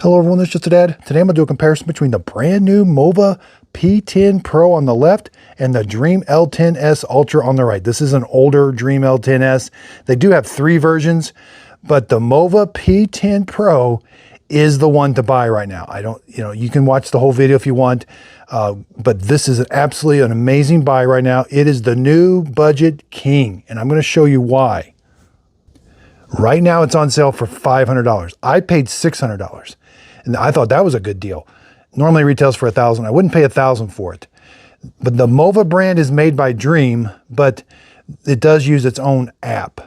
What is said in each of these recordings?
Hello everyone, this is Just a Dad. Today I'm going to do a comparison between the brand new Mova P10 Pro on the left and the Dreame L10S Ultra on the right. This is an older Dreame L10S. They do have three versions, but the Mova P10 Pro is the one to buy right now. You can watch the whole video if you want, but this is absolutely an amazing buy right now. It is the new budget king, and I'm going to show you why. Right now it's on sale for $500. I paid $600. And I thought that was a good deal. Normally retails for $1,000. I wouldn't pay $1,000 for it. But the Mova brand is made by Dreame, but it does use its own app.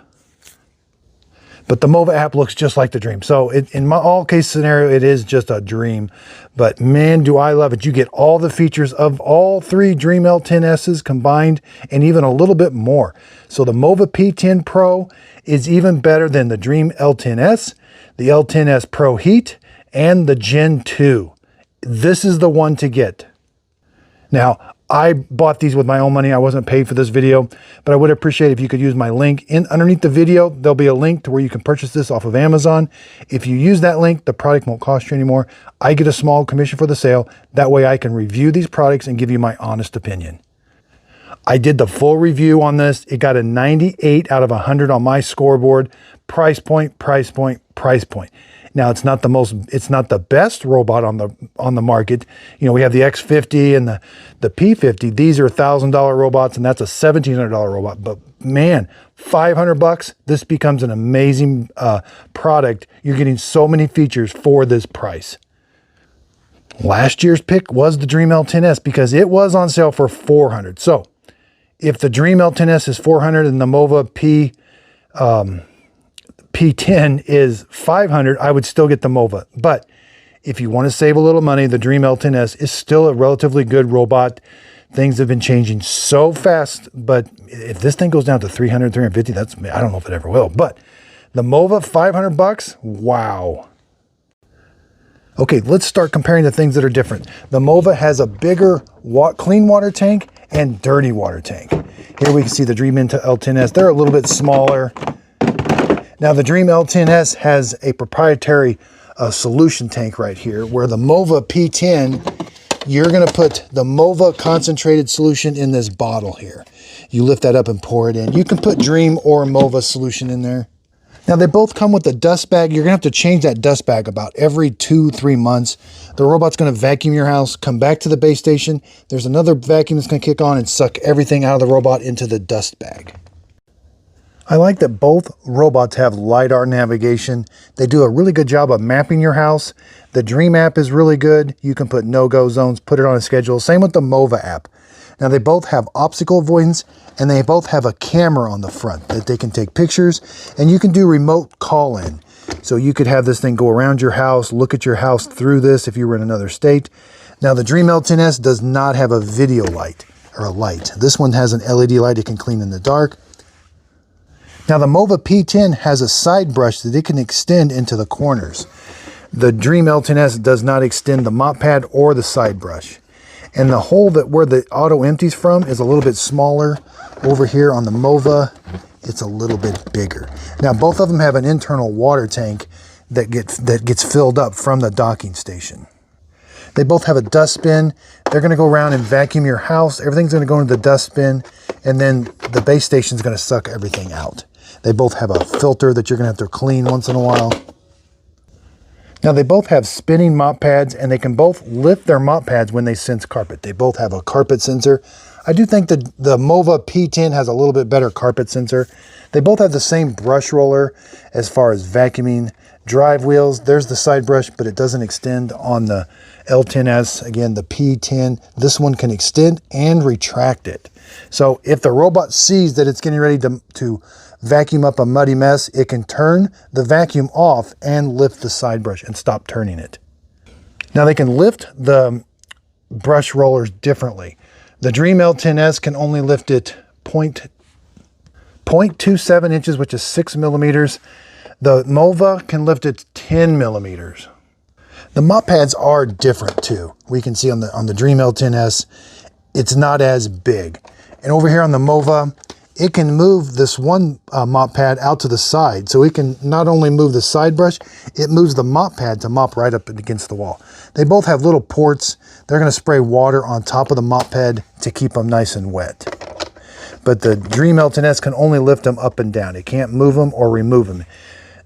But the Mova app looks just like the Dreame. So in my all case scenario, it is just a Dreame. But man, do I love it. You get all the features of all three Dreame L10Ss combined and even a little bit more. So the Mova P10 Pro is even better than the Dreame L10S, the L10S Pro Heat, and the Gen 2. This is the one to get. Now, I bought these with my own money. I wasn't paid for this video, but I would appreciate if you could use my link. Underneath the video, there'll be a link to where you can purchase this off of Amazon. If you use that link, the product won't cost you anymore. I get a small commission for the sale. That way I can review these products and give you my honest opinion. I did the full review on this. It got a 98 out of 100 on my scoreboard. Price point, price point, price point. Now it's not the best robot on the market. You know, we have the X50 and the P50. These are $1,000 robots, and that's a $1,700 robot. But man, $500, this becomes an amazing product. You're getting so many features for this price. Last year's pick was the Dreame L10S because it was on sale for $400. So if the Dreame L10S is $400 and the Mova P10 is $500, I would still get the Mova. But if you want to save a little money, the Dreame L10S is still a relatively good robot. Things have been changing so fast, but if this thing goes down to $300, $350, I don't know if it ever will. But the Mova, $500, wow. Okay, let's start comparing the things that are different. The Mova has a bigger clean water tank and dirty water tank. Here we can see the Dreame L10S. They're a little bit smaller. Now the Dreame L10S has a proprietary solution tank right here, where the Mova P10, you're going to put the Mova concentrated solution in this bottle here. You lift that up and pour it in. You can put Dreame or Mova solution in there. Now they both come with a dust bag. You're going to have to change that dust bag about every 2-3 months. The robot's going to vacuum your house, come back to the base station. There's another vacuum that's going to kick on and suck everything out of the robot into the dust bag. I like that both robots have LiDAR navigation. They do a really good job of mapping your house. The Dreame app is really good. You can put no-go zones, put it on a schedule. Same with the Mova app. Now they both have obstacle avoidance, and they both have a camera on the front that they can take pictures, and you can do remote call-in. So you could have this thing go around your house, look at your house through this if you were in another state. Now the Dreame L10S does not have a video light or a light. This one has an LED light it can clean in the dark. Now the Mova P10 has a side brush that it can extend into the corners. The Dreame L10S does not extend the mop pad or the side brush. And the hole where the auto empties from is a little bit smaller. Over here on the Mova, it's a little bit bigger. Now both of them have an internal water tank that gets filled up from the docking station. They both have a dustbin. They're going to go around and vacuum your house. Everything's going to go into the dustbin, and then the base station is going to suck everything out. They both have a filter that you're going to have to clean once in a while. Now they both have spinning mop pads, and they can both lift their mop pads when they sense carpet. They both have a carpet sensor. I do think that the Mova P10 has a little bit better carpet sensor. They both have the same brush roller as far as vacuuming. Drive wheels, there's the side brush, but it doesn't extend on the L10S. Again, the P10, this one can extend and retract it. So if the robot sees that it's getting ready to vacuum up a muddy mess, it can turn the vacuum off and lift the side brush and stop turning it. Now they can lift the brush rollers differently. The Dreame L10S can only lift it 0.27 inches, which is 6 millimeters. The Mova can lift it 10 millimeters. The mop pads are different too. We can see on the Dreame L10S, it's not as big. And over here on the Mova, it can move this one mop pad out to the side. So it can not only move the side brush, it moves the mop pad to mop right up against the wall. They both have little ports. They're going to spray water on top of the mop pad to keep them nice and wet. But the Dreame L10S can only lift them up and down. It can't move them or remove them.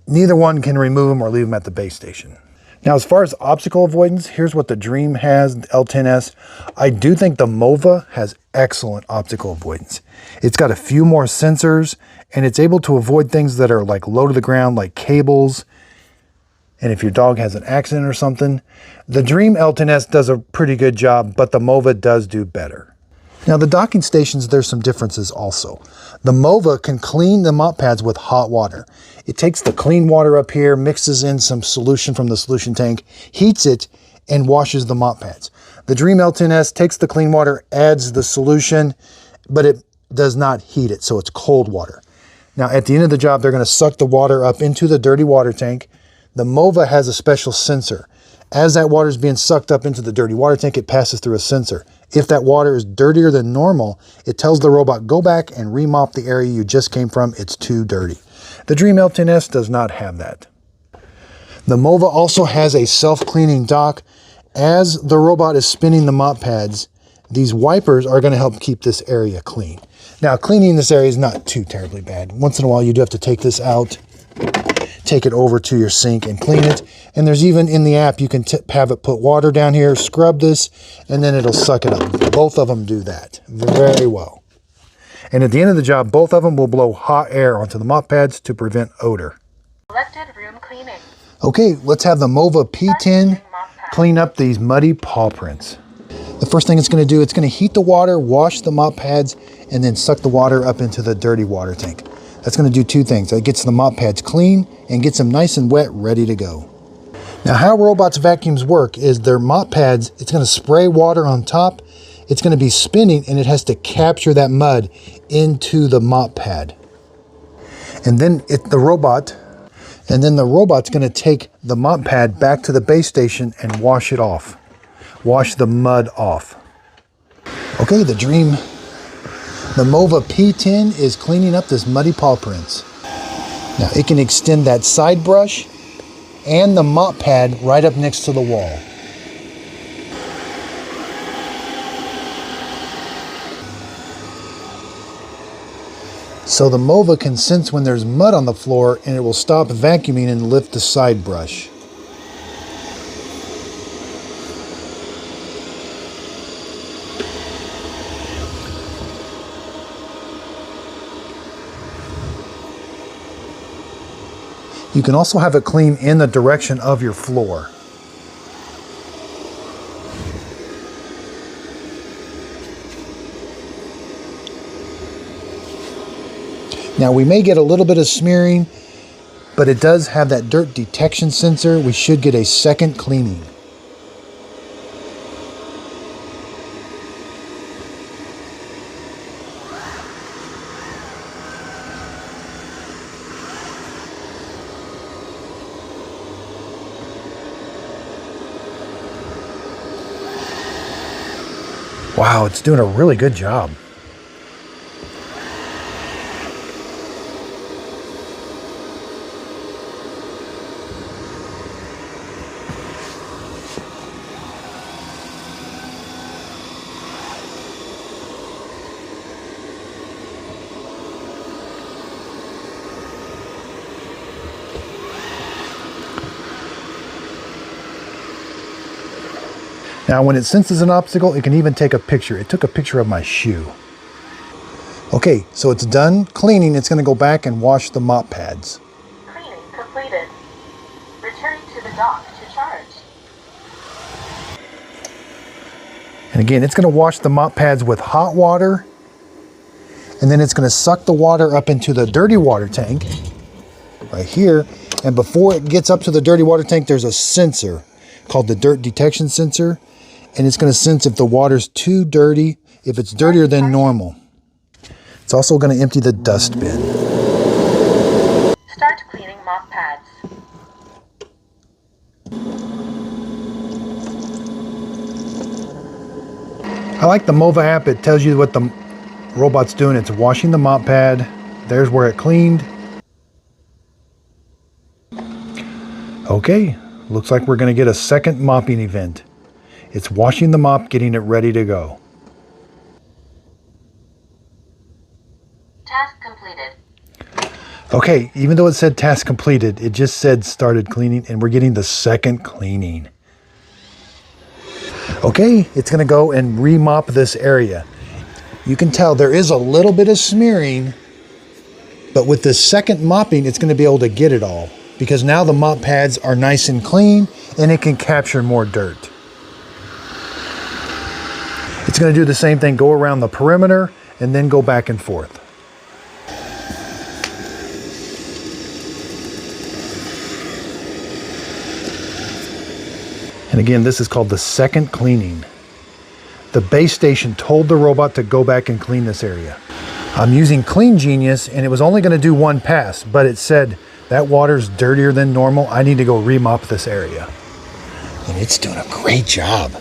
Neither one can remove them or leave them at the base station. Now, as far as obstacle avoidance, here's what the Dreame has, L10S. I do think the Mova has excellent obstacle avoidance. It's got a few more sensors, and it's able to avoid things that are like low to the ground, like cables. And if your dog has an accident or something, the Dreame L10S does a pretty good job, but the Mova does do better. Now, the docking stations, there's some differences also. The Mova can clean the mop pads with hot water. It takes the clean water up here, mixes in some solution from the solution tank, heats it, and washes the mop pads. The Dreame L10S takes the clean water, adds the solution, but it does not heat it, so it's cold water. Now, at the end of the job, they're going to suck the water up into the dirty water tank. The Mova has a special sensor. As that water is being sucked up into the dirty water tank, it passes through a sensor. If that water is dirtier than normal, it tells the robot, go back and remop the area you just came from. It's too dirty. The Dreame L10S does not have that. The Mova also has a self-cleaning dock. As the robot is spinning the mop pads, these wipers are going to help keep this area clean. Now, cleaning this area is not too terribly bad. Once in a while, you do have to take this out, take it over to your sink and clean it. And there's even in the app, you can have it put water down here, scrub this, and then it'll suck it up. Both of them do that very well. And at the end of the job, both of them will blow hot air onto the mop pads to prevent odor. Selected room cleaning. Okay, let's have the Mova P10 clean up these muddy paw prints. The first thing it's going to do, it's going to heat the water, wash the mop pads, and then suck the water up into the dirty water tank. That's going to do two things. It gets the mop pads clean and gets them nice and wet, ready to go. Now, how robots' vacuums work is their mop pads, it's going to spray water on top, it's going to be spinning, and it has to capture that mud into the mop pad. And then the robot's going to take the mop pad back to the base station and wash it off. Wash the mud off. Okay, the Mova P10 is cleaning up this muddy paw prints. Now, it can extend that side brush and the mop pad right up next to the wall. So the Mova can sense when there's mud on the floor, and it will stop vacuuming and lift the side brush. You can also have it clean in the direction of your floor. Now, we may get a little bit of smearing, but it does have that dirt detection sensor. We should get a second cleaning. Wow, it's doing a really good job. Now, when it senses an obstacle, it can even take a picture. It took a picture of my shoe. Okay, so it's done cleaning. It's going to go back and wash the mop pads. Cleaning completed. Return to the dock to charge. And again, it's going to wash the mop pads with hot water. And then it's going to suck the water up into the dirty water tank right here. And before it gets up to the dirty water tank, there's a sensor called the dirt detection sensor. And it's going to sense if the water's too dirty, if it's dirtier than normal. It's also going to empty the dust bin. Start cleaning mop pads. I like the Mova app. It tells you what the robot's doing, it's washing the mop pad. There's where it cleaned. Okay, looks like we're going to get a second mopping event. It's washing the mop, getting it ready to go. Task completed. Okay, even though it said task completed, it just said started cleaning, and we're getting the second cleaning. Okay, it's going to go and re-mop this area. You can tell there is a little bit of smearing, but with this second mopping, it's going to be able to get it all, because now the mop pads are nice and clean and it can capture more dirt. It's going to do the same thing, go around the perimeter and then go back and forth. And again, this is called the second cleaning. The base station told the robot to go back and clean this area. I'm using Clean Genius, and it was only going to do one pass, but it said that water's dirtier than normal. I need to go remop this area. And it's doing a great job.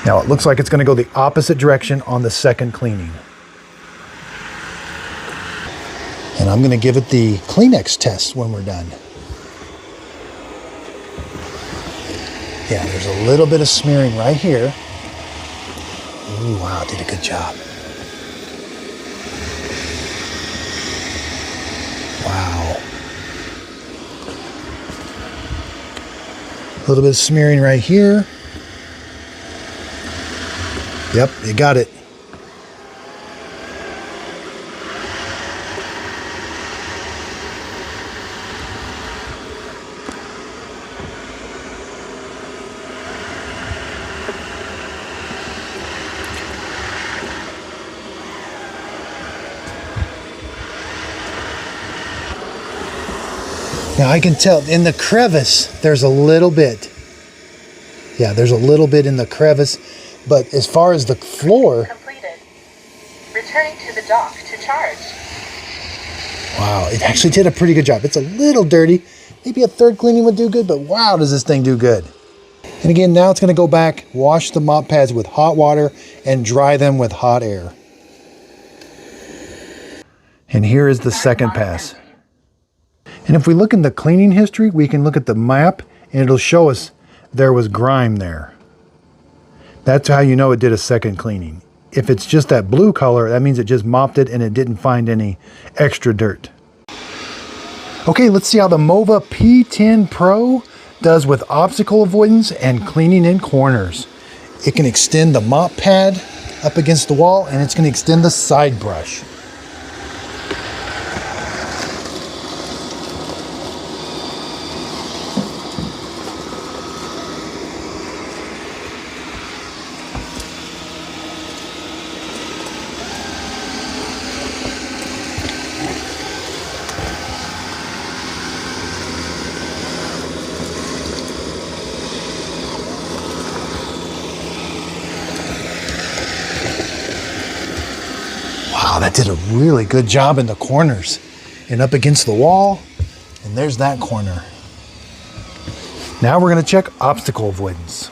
Now it looks like it's going to go the opposite direction on the second cleaning. And I'm going to give it the Kleenex test when we're done. Yeah, there's a little bit of smearing right here. Ooh, wow, did a good job. Wow. A little bit of smearing right here. Yep, you got it. Now I can tell in the crevice, there's a little bit. Yeah, there's a little bit in the crevice, but as far as the floor. Completed. Returning to the dock to charge. Wow, it actually did a pretty good job. It's a little dirty. Maybe a third cleaning would do good, but wow, does this thing do good. And again, now it's going to go back, wash the mop pads with hot water and dry them with hot air. And here is the second pass. And if we look in the cleaning history, we can look at the map and it'll show us there was grime there. That's how you know it did a second cleaning. If it's just that blue color, that means it just mopped it and it didn't find any extra dirt. Okay, let's see how the Mova P10 Pro does with obstacle avoidance and cleaning in corners. It can extend the mop pad up against the wall, and it's going to extend the side brush. Wow, that did a really good job in the corners and up against the wall. And there's that corner. Now we're going to check obstacle avoidance.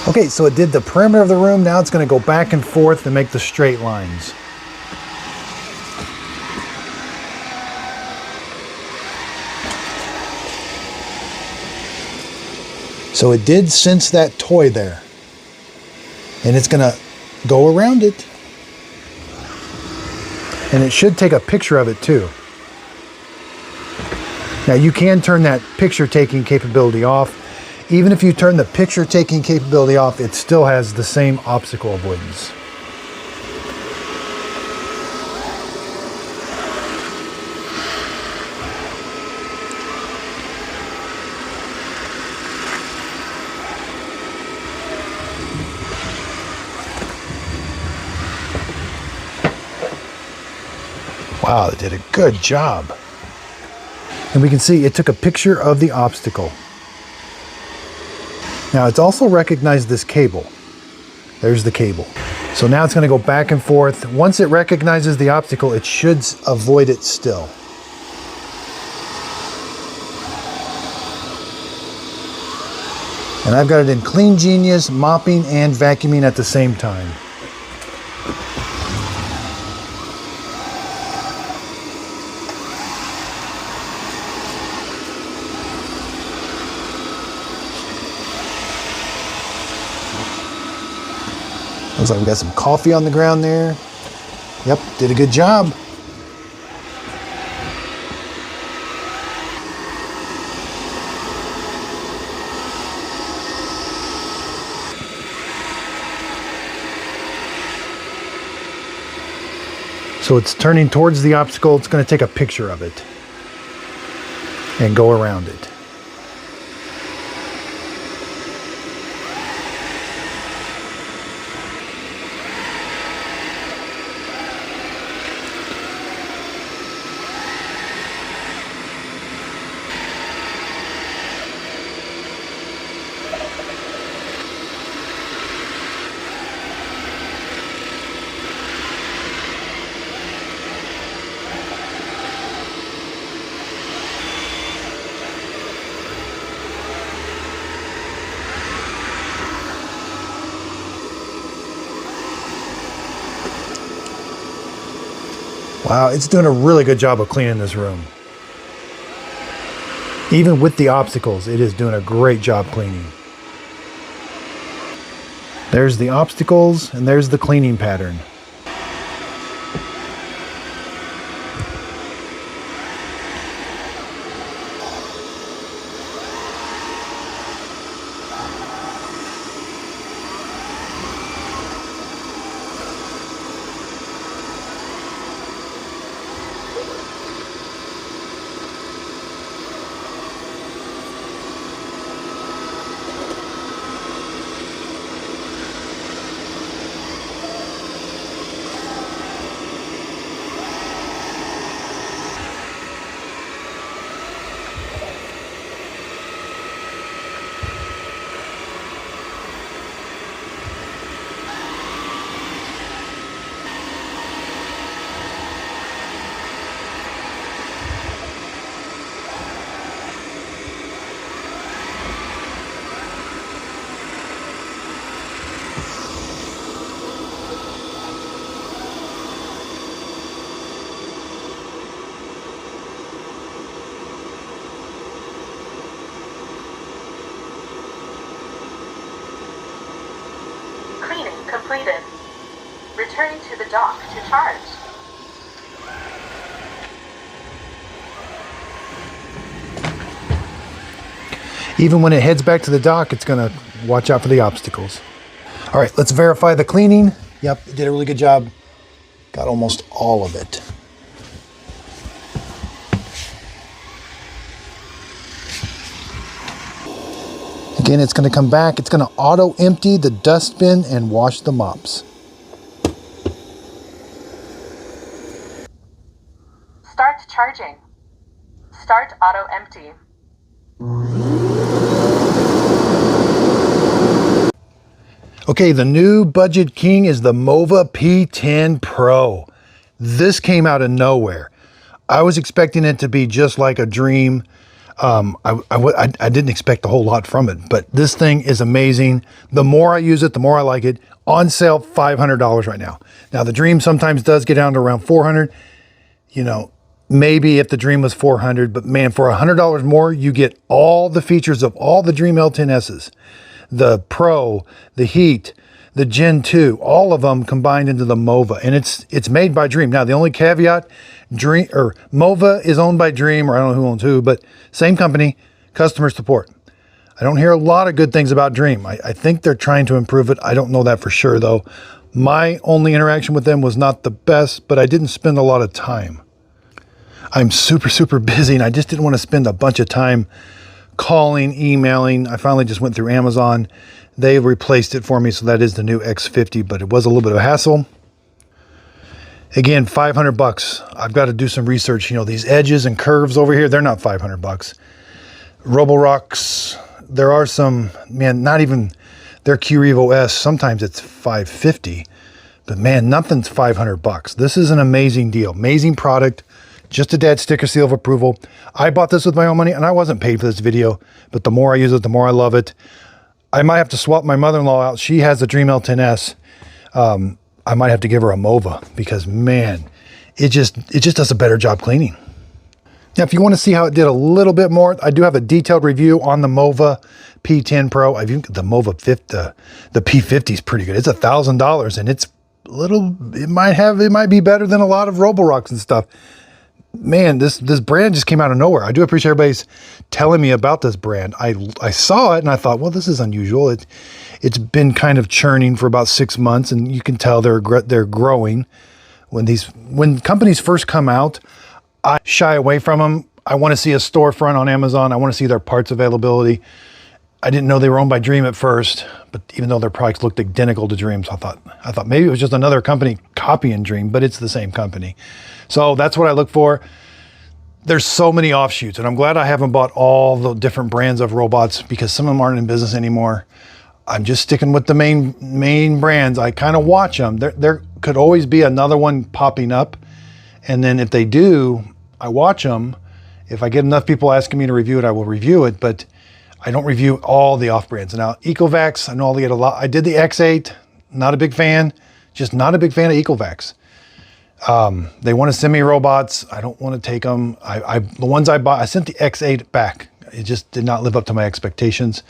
Okay, so it did the perimeter of the room. Now it's going to go back and forth and make the straight lines. So it did sense that toy there. And it's going to go around it. And it should take a picture of it too. Now you can turn that picture taking capability off. Even if you turn the picture taking capability off, it still has the same obstacle avoidance. Wow, they did a good job. And we can see it took a picture of the obstacle. Now it's also recognized this cable. There's the cable. So now it's going to go back and forth. Once it recognizes the obstacle, it should avoid it still. And I've got it in Clean Genius, mopping, and vacuuming at the same time. Looks like we got some coffee on the ground there. Yep, did a good job. So it's turning towards the obstacle. It's going to take a picture of it and go around it. Wow, it's doing a really good job of cleaning this room. Even with the obstacles, it is doing a great job cleaning. There's the obstacles and there's the cleaning pattern. Completed. Returning to the dock to charge. Even when it heads back to the dock, it's going to watch out for the obstacles. All right, let's verify the cleaning. Yep, it did a really good job. Got almost all of it. Again, it's going to come back. It's going to auto empty the dustbin and wash the mops. Start charging. Start auto empty. Okay, the new budget king is the Mova P10 Pro. This came out of nowhere. I was expecting it to be just like a Dreame. I didn't expect a whole lot from it, but this thing is amazing. The more I use it, the more I like it. On sale, $500 right now. Now, the Dreame sometimes does get down to around $400. You know, maybe if the Dreame was $400, but man, for $100 more, you get all the features of all the Dreame L10Ss. The Pro, the Heat, the Gen 2, all of them combined into the Mova, and it's made by Dreame. Now, the only caveat, Mova is owned by Dreame, or I don't know who owns who, but same company, customer support. I don't hear a lot of good things about Dreame. I think they're trying to improve it. I don't know that for sure, though. My only interaction with them was not the best, but I didn't spend a lot of time. I'm super, super busy, and I just didn't want to spend a bunch of time calling, emailing. I finally just went through Amazon. They replaced it for me, so that is the new X50, but it was a little bit of a hassle. Again, 500 bucks. I've got to do some research. You know, these edges and curves over here, they're not 500 bucks. Roborocks, there are some, man, not even their Q-Revo S. Sometimes it's 550, but man, nothing's 500 bucks. This is an amazing deal. Amazing product. Just a dad sticker seal of approval. I bought this with my own money and I wasn't paid for this video, but the more I use it, the more I love it. I might have to swap my mother-in-law out. She has the Dreame L10S. I might have to give her a Mova because man, it just does a better job cleaning. Now, if you want to see how it did a little bit more, I do have a detailed review on the Mova P10 Pro. I've even got the Mova 50, the P50 is pretty good. It's $1,000 and it's a little, it might be better than a lot of Roborocks and stuff. Man, this brand just came out of nowhere. I do appreciate everybody's telling me about this brand. I saw it and I thought, well, this is unusual. It's been kind of churning for about 6 months, and you can tell they're growing. When companies first come out, I shy away from them. I want to see a storefront on Amazon. I want to see their parts availability. I didn't know they were owned by Dreame at first, but even though their products looked identical to Dreame, so I thought maybe it was just another company copying Dreame, but it's the same company. So that's what I look for. There's so many offshoots, and I'm glad I haven't bought all the different brands of robots because some of them aren't in business anymore. I'm just sticking with the main brands. I kind of watch them. There could always be another one popping up, and then if they do, I watch them. If I get enough people asking me to review it, I will review it, but I don't review all the off brands. Now, Ecovacs, I know they get a lot. I did the X8, not a big fan, just not a big fan of Ecovacs. They want to send me robots. I don't want to take them. The ones I bought, I sent the X8 back. It just did not live up to my expectations.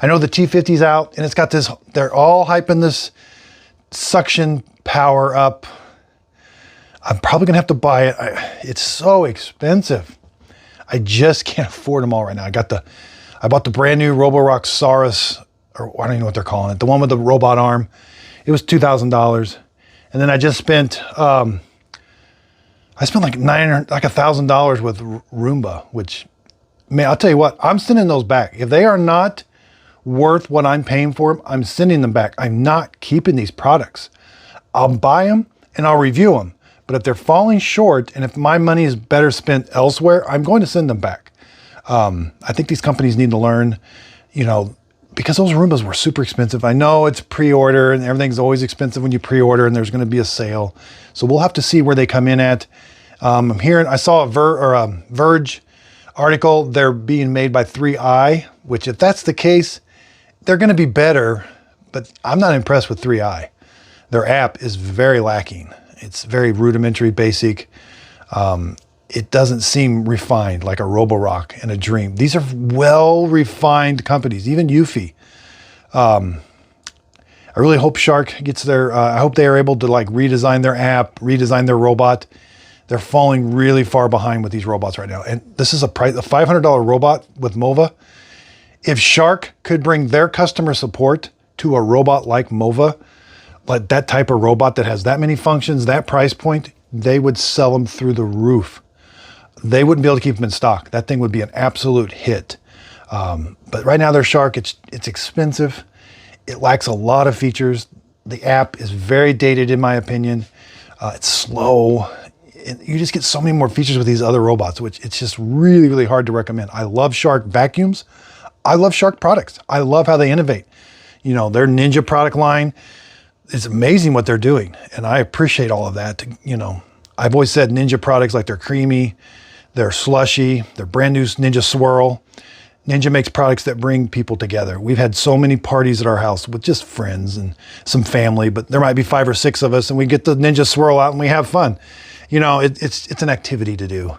I know the T50's out and it's got this, they're all hyping this suction power up. I'm probably gonna have to buy it. It's so expensive. I just can't afford them all right now. I bought the brand new Roborock Saurus, or I don't even know what they're calling it. The one with the robot arm. It was $2,000. And then I just spent, I spent like $1,000 with Roomba, which, man, I'll tell you what, I'm sending those back. If they are not worth what I'm paying for them, I'm sending them back. I'm not keeping these products. I'll buy them and I'll review them. But if they're falling short and if my money is better spent elsewhere, I'm going to send them back. I think these companies need to learn, you know, because those Roombas were super expensive. I know it's pre-order and everything's always expensive when you pre-order and there's going to be a sale. So we'll have to see where they come in at. I'm hearing, I saw a Verge article. They're being made by 3i, which if that's the case, they're going to be better, but I'm not impressed with 3i. Their app is very lacking. It's very rudimentary, basic. It doesn't seem refined like a Roborock and a Dreame. These are well-refined companies, even Eufy. I really hope Shark gets their, I hope they are able to like redesign their app, redesign their robot. They're falling really far behind with these robots right now. And this is a $500 robot with Mova. If Shark could bring their customer support to a robot like Mova, like that type of robot that has that many functions, that price point, they would sell them through the roof. They wouldn't be able to keep them in stock. That thing would be an absolute hit. But right now their Shark, it's expensive. It lacks a lot of features. The app is very dated in my opinion. It's slow. You just get so many more features with these other robots, which it's just really, really hard to recommend. I love Shark vacuums. I love Shark products. I love how they innovate. You know, their Ninja product line, it's amazing what they're doing. And I appreciate all of that. You know, I've always said Ninja products, like they're creamy, they're slushy, they're brand new Ninja Swirl. Ninja makes products that bring people together. We've had so many parties at our house with just friends and some family, but there might be 5 or 6 of us and we get the Ninja Swirl out and we have fun. You know, it's an activity to do.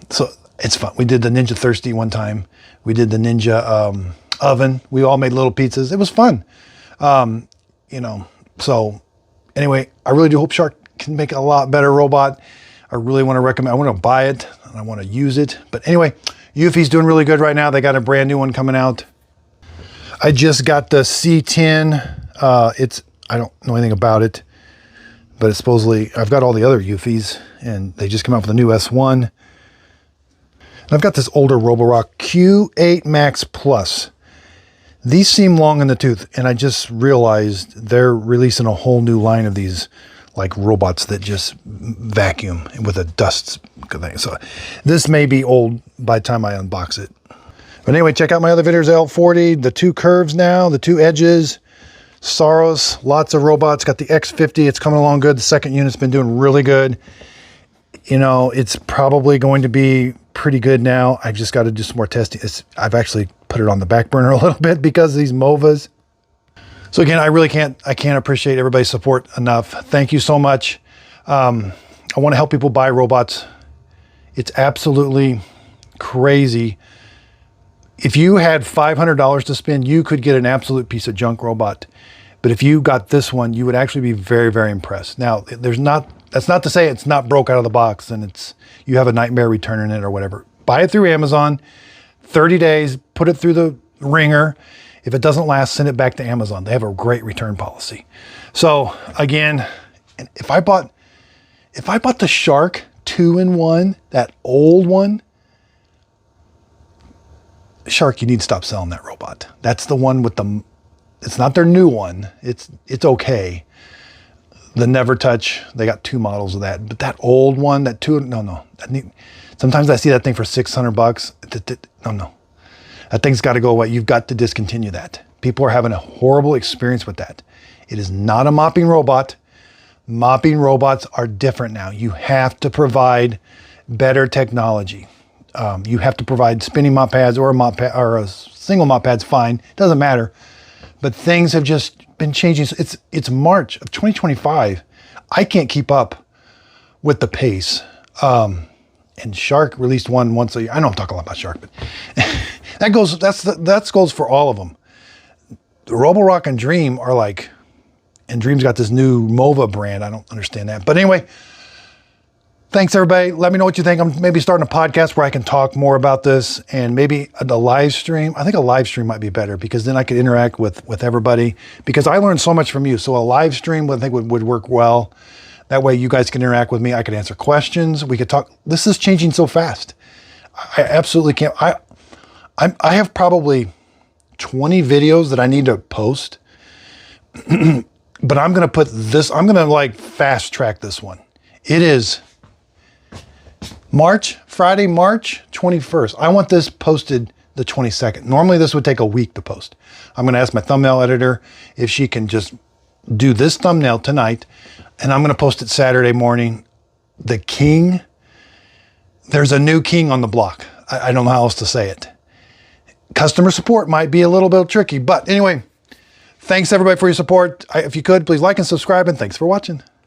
So it's fun. We did the Ninja Thirsty one time. We did the Ninja oven. We all made little pizzas. It was fun. You know, so anyway, I really do hope Shark can make a lot better robot. I really want to recommend, I want to buy it and I want to use it. But anyway, Eufy's doing really good right now. They got a brand new one coming out. I just got the C10. I don't know anything about it, but it's supposedly, I've got all the other Eufys and they just come out with a new S1. And I've got this older Roborock Q8 Max Plus. These seem long in the tooth, and I just realized they're releasing a whole new line of these like robots that just vacuum with a dust thing. So this may be old by the time I unbox it. But anyway, check out my other videos, L40, the 2 curves now, the 2 edges, Saros, lots of robots. Got the X50, it's coming along good. The second unit's been doing really good. You know, it's probably going to be pretty good now. I've just got to do some more testing. I've actually put it on the back burner a little bit because of these Movas. So again, I can't appreciate everybody's support enough. Thank you so much. I want to help people buy robots. It's absolutely crazy. If you had $500 to spend, you could get an absolute piece of junk robot. But if you got this one, you would actually be very, very impressed. Now, that's not to say it's not broke out of the box and you have a nightmare returning it or whatever. Buy it through Amazon, 30 days, put it through the ringer. If it doesn't last, send it back to Amazon. They have a great return policy. So again, if I bought the Shark 2-in-1, that old one, Shark, you need to stop selling that robot. That's the one with it's not their new one. It's okay. The Never Touch, they got 2 models of that. But that old one, sometimes I see that thing for $600. No. That thing's got to go away. You've got to discontinue that. People are having a horrible experience with that. It is not a mopping robot. Mopping robots are different now. You have to provide better technology. You have to provide spinning mop pads or a single mop pad's fine. Doesn't matter. But things have just been changing. It's March of 2025. I can't keep up with the pace. And Shark released one once a year. I know I'm talking a lot about Shark, but that goes for all of them. The Roborock and Dreame are like, and Dreame's got this new Mova brand. I don't understand that. But anyway, thanks everybody. Let me know what you think. I'm maybe starting a podcast where I can talk more about this and maybe a live stream. I think a live stream might be better because then I could interact with everybody because I learned so much from you. So a live stream I think would work well. That way you guys can interact with me. I could answer questions. We could talk. This is changing so fast. I absolutely can't. I have probably 20 videos that I need to post, but I'm going to like fast track this one. It is Friday, March 21st. I want this posted the 22nd. Normally this would take a week to post. I'm going to ask my thumbnail editor if she can just do this thumbnail tonight, and I'm going to post it Saturday morning. The king, there's a new king on the block. I don't know how else to say it. Customer support might be a little bit tricky, but anyway, thanks everybody for your support. If you could, please like and subscribe, and thanks for watching.